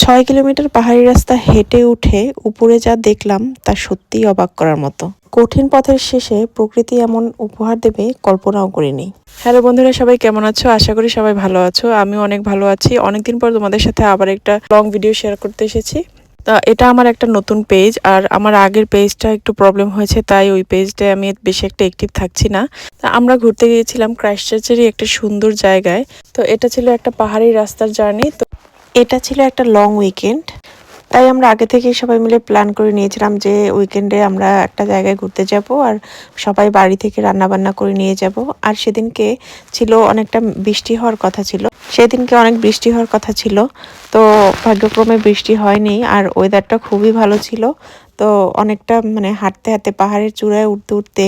6 kilometre পাহাড়ি রাস্তা হেঁটে উঠে উপরে যা দেখলাম তা সত্যিই অবাক করার মতো। কঠিন পথের শেষে প্রকৃতি এমন উপহার দেবে কল্পনাও করিনি। হ্যালো বন্ধুরা, সবাই কেমন আছো? আশা করি সবাই ভালো আছো। আমিও অনেক ভালো আছি। অনেকদিন পর তোমাদের সাথে আবার একটা লং ভিডিও শেয়ার করতে এসেছি। তা এটা আমার একটা নতুন পেজ, আর আমার আগের পেজটা একটু প্রবলেম হয়েছে, তাই ওই পেজটায় আমি বেশি একটা অ্যাক্টিভ থাকছি না। তা আমরা ঘুরতে গিয়েছিলাম ক্রাইস্টচার্চেরই একটা সুন্দর জায়গায়। তো এটা ছিল একটা পাহাড়ি রাস্তার জার্নি। তো এটা ছিল একটা লং উইকেন্ড, তাই আমরা আগে থেকেই সবাই মিলে প্ল্যান করে নিয়েছিলাম যে উইকেন্ডে আমরা একটা জায়গায় ঘুরতে যাব, আর সবাই বাড়ি থেকে রান্না বান্না করে নিয়ে যাব। আর সেদিনকে ছিল অনেকটা বৃষ্টি হওয়ার কথা ছিল, সেদিনকে অনেক বৃষ্টি হওয়ার কথা ছিল। তো ভাগ্যক্রমে বৃষ্টি হয়নি, আর ওয়েদারটা খুবই ভালো ছিল। তো অনেকটা হাঁটতে হাঁটতে পাহাড়ের চূড়ায় উঠতে উঠতে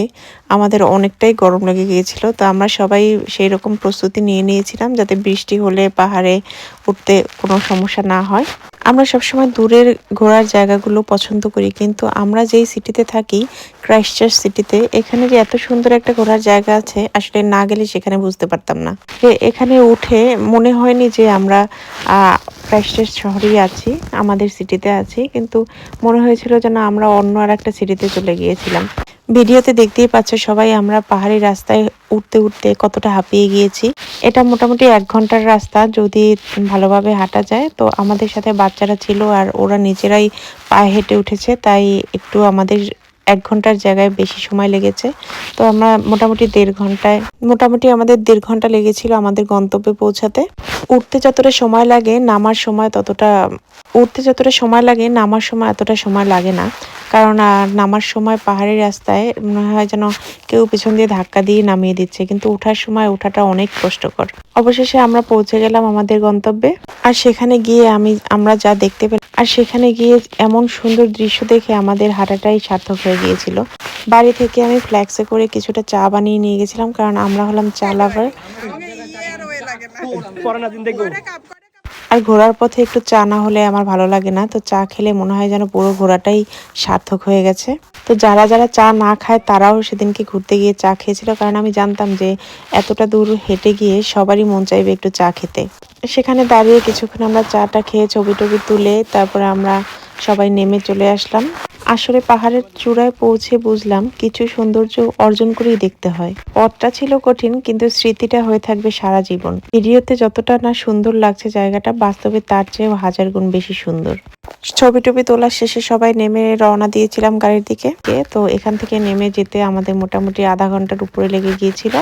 আমাদের অনেকটাই গরম লেগে গিয়েছিল। তো আমরা সবাই সেই রকম প্রস্তুতি নিয়ে নিয়েছিলাম যাতে বৃষ্টি হলে পাহাড়ে উঠতে কোনো সমস্যা না হয়। আমরা সবসময় দূরের ঘোরার জায়গাগুলো পছন্দ করি, কিন্তু আমরা যেই সিটিতে থাকি, ক্রাইস্টচার্চ সিটিতে, এখানে যে এত সুন্দর একটা ঘোরার জায়গা আছে, আসলে না গেলে সেখানে বুঝতে পারতাম না। এখানে উঠে মনে হয়নি যে আমরা ক্রাইস্টচার্চ শহরেই আছি, আমাদের সিটিতে আছি, কিন্তু মনে হয়েছিল যেন আমরা অন্য আর একটা সিটিতে চলে গিয়েছিলাম। ভিডিওতে দেখতেই পাচ্ছ সবাই আমরা পাহাড়ি রাস্তায় উঠতে উঠতে কতটা হাঁপিয়ে গিয়েছি। এটা মোটামুটি 1 ঘন্টার রাস্তা যদি ভালোভাবে হাঁটা যায়। তো আমাদের সাথে বাচ্চারা ছিল, আর ওরা নিজেরাই পায়ে হেঁটে উঠেছে, তাই একটু আমাদের 1 ঘন্টার জায়গায় বেশি সময় লেগেছে। তো আমরা মোটামুটি আমাদের 1.5 ঘন্টা লেগেছিল আমাদের গন্তব্যে পৌঁছাতে। উঠতে যতটা সময় লাগে নামার সময় এতটা সময় লাগে না, কারণ নামার সময় পাহাড়ি রাস্তায় মনে হয় যেন কেউ পিছন দিয়ে ধাক্কা দিয়ে নামিয়ে দিচ্ছে, কিন্তু ওঠার সময় ওঠাটা অনেক কষ্টকর। অবশেষে আমরা পৌঁছে গেলাম আমাদের গন্তব্যে। আর সেখানে গিয়ে এমন সুন্দর দৃশ্য দেখে আমাদের হাঁটাটাই সার্থক হয়ে গিয়েছিল। বাড়ি থেকে আমি ফ্ল্যাক্সে করে কিছুটা চা বানিয়ে নিয়ে গেছিলাম, কারণ আমরা হলাম চা লাভার। আর ঘোরার পথে একটু চা না হলে আমার ভালো লাগে না। তো চা খেলে মনে হয় যেন পুরো ঘোরাটাই সার্থক হয়ে গেছে। তো যারা যারা চা না খায় তারাও সেদিনকে ঘুরতে গিয়ে চা খেয়েছিল, কারণ আমি জানতাম যে এতটা দূর হেঁটে গিয়ে সবারই মন চাইবে একটু চা খেতে। সেখানে দাঁড়িয়ে কিছুক্ষণ আমরা চাটা খেয়ে ছবি টবি তুলে তারপরে আমরা সবাই নেমে চলে আসলাম। আসলে পাহাড়ের চূড়ায় পৌঁছে বুঝলাম কিছু সৌন্দর্য অর্জন করেই দেখতে হয়। পথটা ছিল কঠিন, কিন্তু স্মৃতিটা হয়ে থাকবে সারা জীবন। ভিডিওতে যতটা না সুন্দর লাগছে জায়গাটা, বাস্তবে তার চেয়েও 1000 গুণ বেশি সুন্দর। ছবি টবি তোলার শেষে সবাই নেমে রওনা দিয়েছিলাম গাড়ির দিকে। তো এখান থেকে নেমে যেতে আমাদের মোটামুটি আধা ঘন্টার উপরে লেগে গিয়েছিল।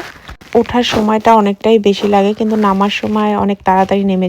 ওঠার সময়টা অনেকটাই বেশি লাগে, কিন্তু নামার সময় অনেক তাড়াতাড়ি নেমে